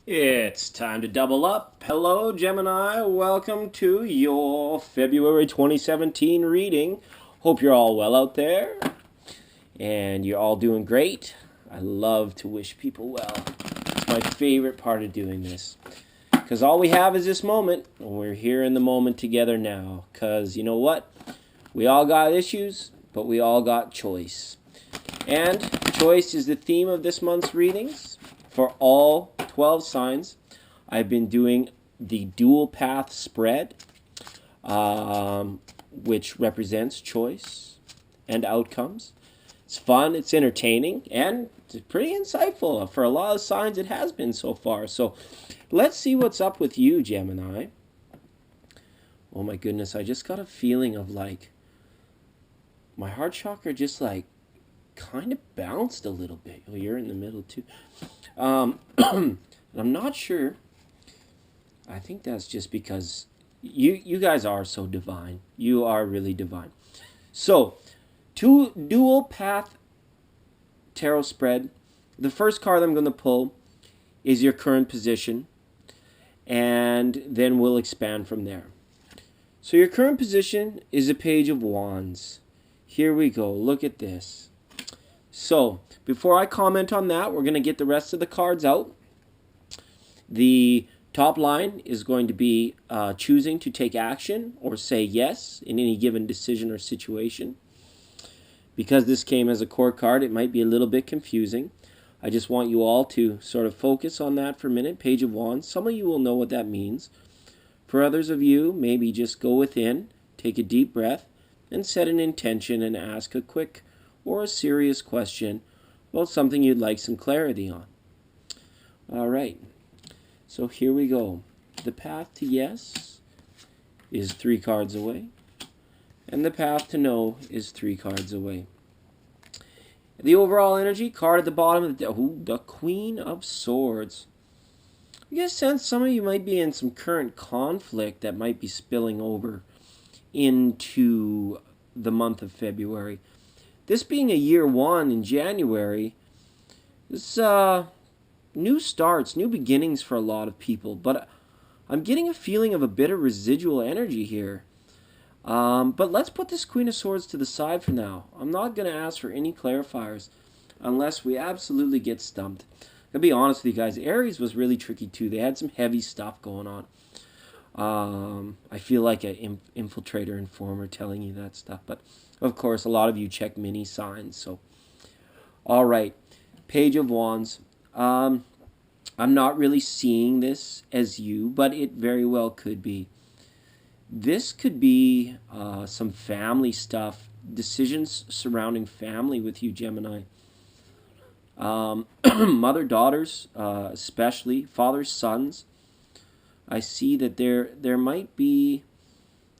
It's time to double up. Hello, Gemini. Welcome to your February 2017 reading. Hope you're all well out there and you're all doing great. I love to wish people well. It's my favorite part of doing this because all we have is this moment, and we're here in the moment together now. Because you know what? We all got issues, but we all got choice. And choice is the theme of this month's readings for all 12 signs. I've been doing the dual path spread, which represents choice and outcomes. It's fun, it's entertaining, and it's pretty insightful. For a lot of signs, it has been so far. So let's see what's up with you, Gemini. Oh my goodness, I just got a feeling of like my heart chakra just like kind of bounced a little bit. Oh, you're in the middle too. I'm not sure. I think that's just because you guys are so divine. You are really divine. So, two dual path tarot spread. The first card I'm going to pull is your current position, and then we'll expand from there. So your current position is a Page of Wands. Here we go. Look at this. So, before I comment on that, we're going to get the rest of the cards out. The top line is going to be choosing to take action or say yes in any given decision or situation. Because this came as a court card, it might be a little bit confusing. I just want you all to sort of focus on that for a minute. Page of Wands. Some of you will know what that means. For others of you, maybe just go within, take a deep breath, and set an intention and ask a quick or a serious question about something you'd like some clarity on. All right, so here we go. The path to yes is 3 cards away, and the path to no is 3 cards away. The overall energy card at the bottom of the Queen of Swords. I get a sense some of you might be in some current conflict that might be spilling over into the month of February. This being a year 1 in January, this new starts, new beginnings for a lot of people, but I'm getting a feeling of a bit of residual energy here. But let's put this Queen of Swords to the side for now. I'm not going to ask for any clarifiers unless we absolutely get stumped. I'll be honest with you guys, Aries was really tricky too. They had some heavy stuff going on. I feel like an infiltrator informer telling you that stuff, but of course, a lot of you check mini signs. So, all right, Page of Wands. I'm not really seeing this as you, but it very well could be. This could be some family stuff, decisions surrounding family with you, Gemini. Mother, daughters, especially fathers, sons. I see that there might be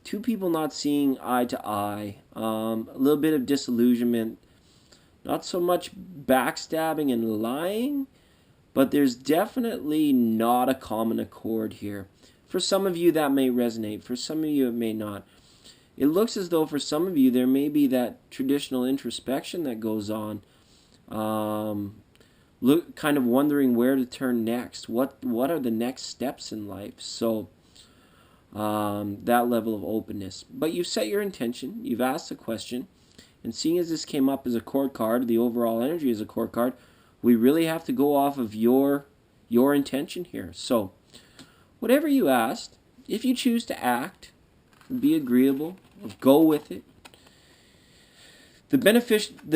2 people not seeing eye to eye, a little bit of disillusionment, not so much backstabbing and lying, but there's definitely not a common accord here. For some of you that may resonate, for some of you it may not. It looks as though for some of you there may be that traditional introspection that goes on, kind of wondering where to turn next. What are the next steps in life? So that level of openness. But you've set your intention, you've asked a question, and seeing as this came up as a court card, the overall energy is a court card, we really have to go off of your intention here. So whatever you asked, if you choose to act, be agreeable, go with it. The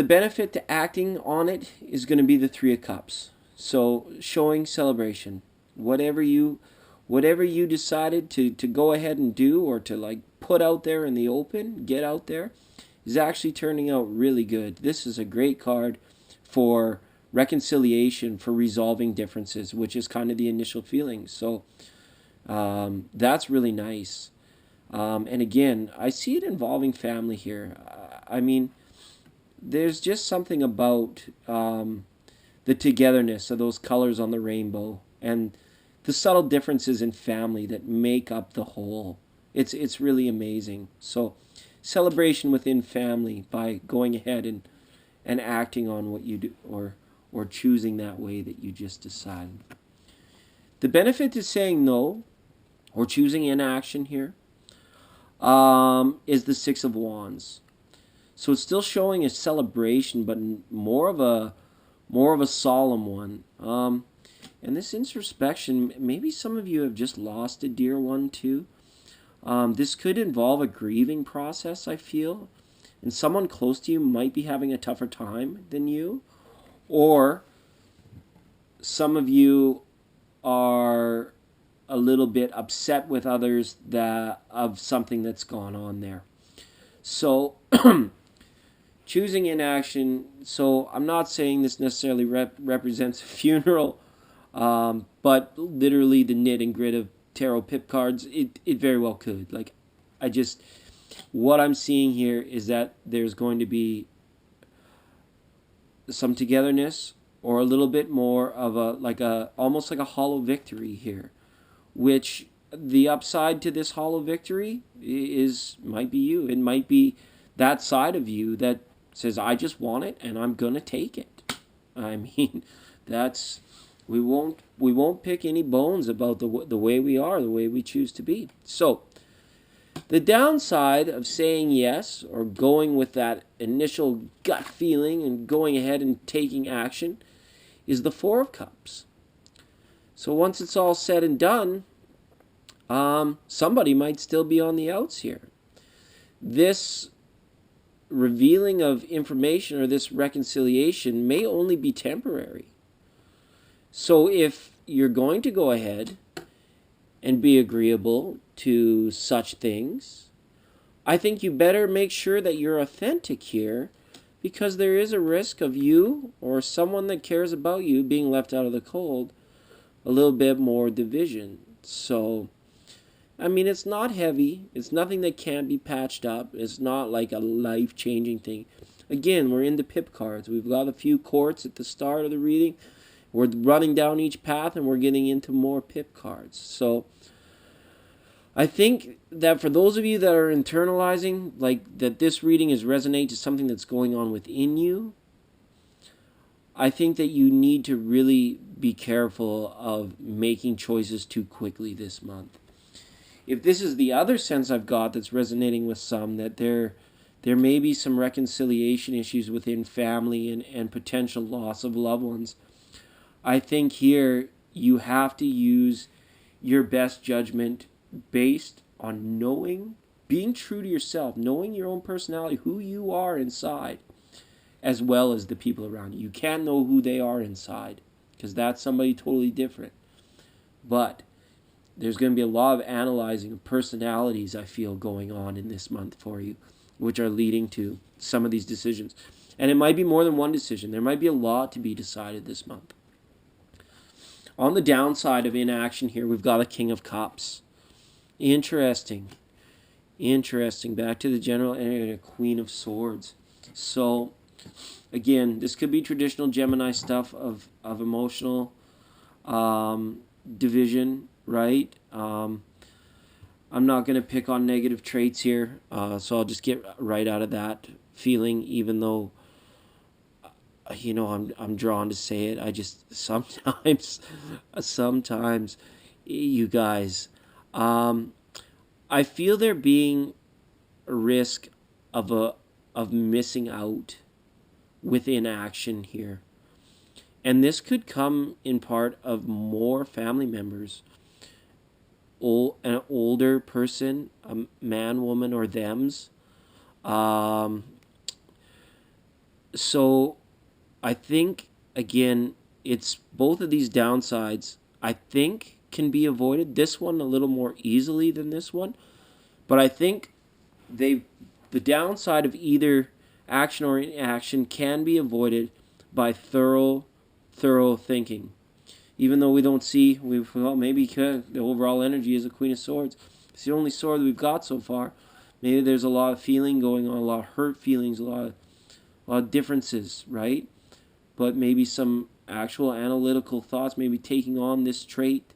benefit to acting on it is going to be the 3 of Cups. So showing celebration. Whatever you decided to go ahead and do or to like put out there in the open, get out there, is actually turning out really good. This is a great card for reconciliation, for resolving differences, which is kind of the initial feeling. So that's really nice. And again, I see it involving family here. I mean, there's just something about the togetherness of those colors on the rainbow and the subtle differences in family that make up the whole. It's really amazing. So celebration within family by going ahead and acting on what you do or choosing that way that you just decided. The benefit to saying no or choosing inaction here is the Six of Wands. So it's still showing a celebration, but more of a solemn one. And this introspection, maybe some of you have just lost a dear one too. This could involve a grieving process, I feel. And someone close to you might be having a tougher time than you. Or some of you are a little bit upset with others of something that's gone on there. So choosing inaction. So I'm not saying this necessarily represents a funeral, but literally the knit and grit of tarot pip cards, it very well could. Like, what I'm seeing here is that there's going to be some togetherness, or a little bit more of almost like a hollow victory here, which the upside to this hollow victory might be you. It might be that side of you that says, I just want it and I'm gonna take it. I mean, we won't pick any bones about the way we are, the way we choose to be. So the downside of saying yes or going with that initial gut feeling and going ahead and taking action is the Four of Cups. So once it's all said and done, somebody might still be on the outs here. This revealing of information or this reconciliation may only be temporary. So if you're going to go ahead and be agreeable to such things, I think you better make sure that you're authentic here, because there is a risk of you or someone that cares about you being left out of the cold, a little bit more division. So, I mean, it's not heavy. It's nothing that can't be patched up. It's not like a life-changing thing. Again, we're into pip cards. We've got a few courts at the start of the reading. We're running down each path and we're getting into more pip cards. So I think that for those of you that are internalizing, like that this reading is resonate to something that's going on within you, I think that you need to really be careful of making choices too quickly this month. If this is the other sense I've got that's resonating with some, that there may be some reconciliation issues within family and potential loss of loved ones, I think here you have to use your best judgment based on knowing, being true to yourself, knowing your own personality, who you are inside, as well as the people around you. You can't know who they are inside, because that's somebody totally different. But there's going to be a lot of analyzing of personalities, I feel, going on in this month for you, which are leading to some of these decisions. And it might be more than one decision. There might be a lot to be decided this month. On the downside of inaction here, we've got a King of Cups. Interesting. Back to the general and a Queen of Swords. So, again, this could be traditional Gemini stuff of emotional division, right? I'm not going to pick on negative traits here, so I'll just get right out of that feeling, even though, I'm drawn to say it. I just sometimes, you guys, I feel there being a risk of missing out with inaction here, and this could come in part of more family members, an older person, a man, woman, or thems. So I think, again, it's both of these downsides, I think, can be avoided. This one a little more easily than this one. But I think the downside of either action or inaction can be avoided by thorough thinking. Even though we don't see, maybe the overall energy is a Queen of Swords. It's the only sword that we've got so far. Maybe there's a lot of feeling going on, a lot of hurt feelings, a lot of differences, right? But maybe some actual analytical thoughts, maybe taking on this trait.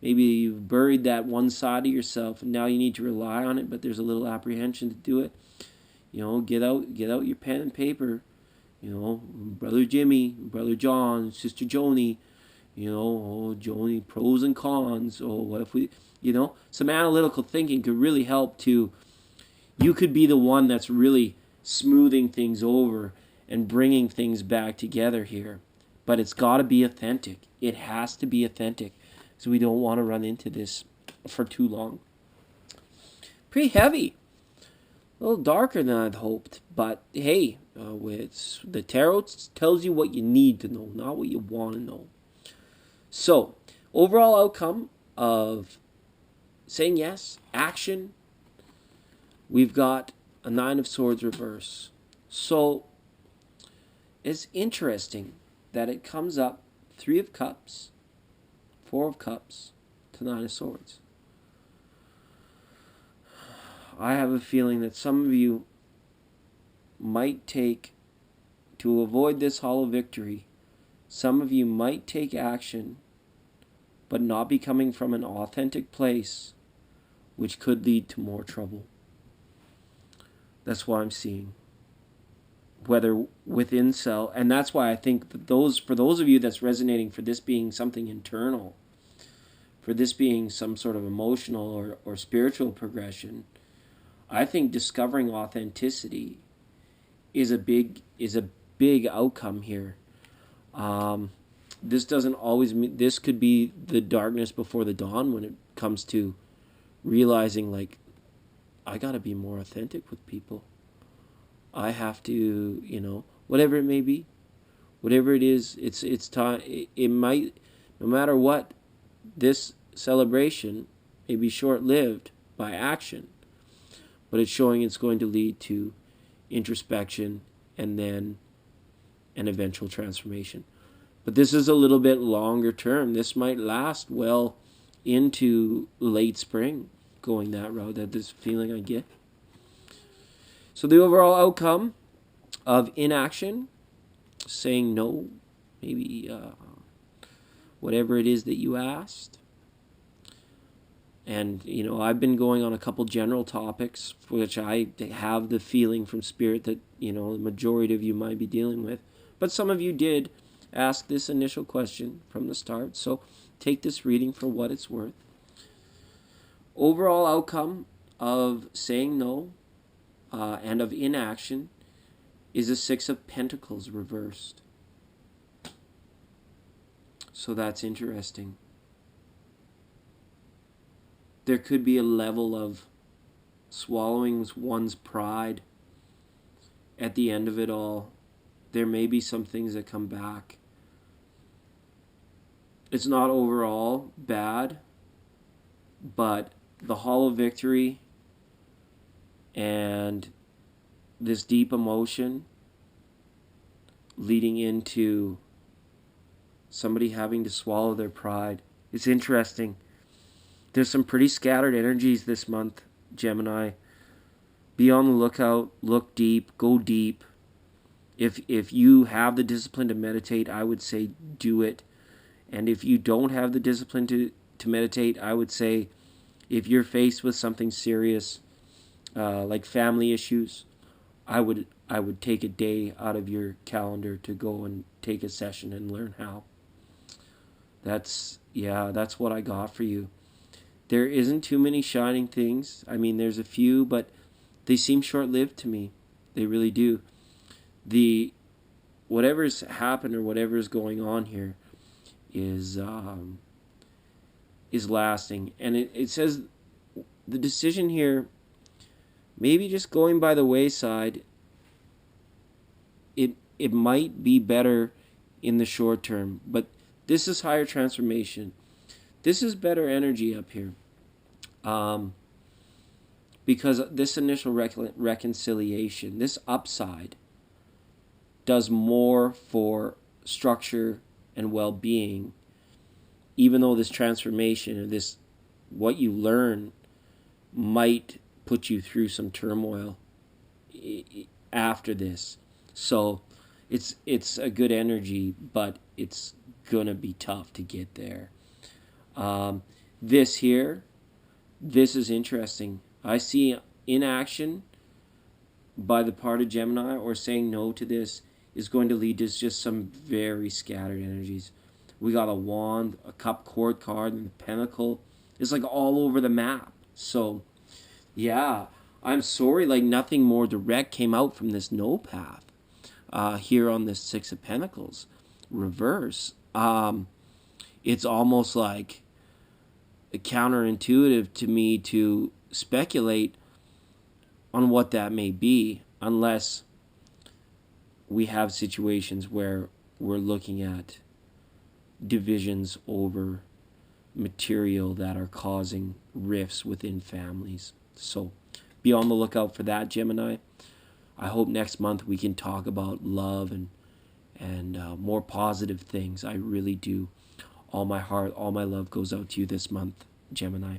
Maybe you've buried that one side of yourself and now you need to rely on it, but there's a little apprehension to do it. Get out your pen and paper. Brother Jimmy, Brother John, Sister Joni, Oh, Joni, pros and cons. Oh, what if we, some analytical thinking could really help to, you could be the one that's really smoothing things over and bringing things back together here. But it's got to be authentic. It has to be authentic. So we don't want to run into this for too long. Pretty heavy. A little darker than I'd hoped. But hey, the tarot tells you what you need to know, not what you want to know. So, overall outcome of saying yes, action, we've got a Nine of Swords reverse. So, it's interesting that it comes up Three of Cups, Four of Cups to Nine of Swords. I have a feeling that some of you might take, to avoid this hollow victory, some of you might take action, but not be coming from an authentic place, which could lead to more trouble. That's what I'm seeing. Whether within self, and that's why I think that for those of you that's resonating for this being something internal, for this being some sort of emotional or spiritual progression, I think discovering authenticity is a big outcome here. This doesn't always mean, this could be the darkness before the dawn when it comes to realizing, like, I gotta be more authentic with people. I have to, whatever it may be, whatever it is, it's time. It might, no matter what, this celebration may be short-lived by action, but it's showing it's going to lead to introspection and then an eventual transformation. But this is a little bit longer term. This might last well into late spring, going that route. That this feeling I get. So the overall outcome of inaction, saying no, maybe whatever it is that you asked. And, I've been going on a couple general topics, for which I have the feeling from Spirit that, the majority of you might be dealing with. But some of you did ask this initial question from the start, so take this reading for what it's worth. Overall outcome of saying no and of inaction is a Six of Pentacles reversed. So that's interesting. There could be a level of swallowing one's pride at the end of it all. There may be some things that come back. It's not overall bad, but the hollow victory and this deep emotion leading into somebody having to swallow their pride. It's interesting. There's some pretty scattered energies this month, Gemini. Be on the lookout, look deep, go deep. If you have the discipline to meditate, I would say do it. And if you don't have the discipline to meditate, I would say if you're faced with something serious, like family issues, I would take a day out of your calendar to go and take a session and learn how. That's what I got for you. There isn't too many shining things. I mean, there's a few, but they seem short-lived to me. They really do. Whatever's happened or whatever's going on here is lasting. And it says the decision here, maybe just going by the wayside, it might be better in the short term, but this is higher transformation. This is better energy up here. Because this initial reconciliation, this upside, does more for structure and well-being, even though this transformation or this, what you learn, might put you through some turmoil after this. So it's a good energy, but it's gonna be tough to get there. This is interesting. I see inaction by the part of Gemini, or saying no to this, is going to lead to just some very scattered energies. We got a wand, a cup court card, and the pentacle. It's like all over the map. So, yeah, I'm sorry, like nothing more direct came out from this no path here on this Six of Pentacles reverse. It's almost like counterintuitive to me to speculate on what that may be, unless we have situations where we're looking at divisions over material that are causing rifts within families. So be on the lookout for that, Gemini. I hope next month we can talk about love and more positive things. I really do. All my heart, all my love goes out to you this month, Gemini.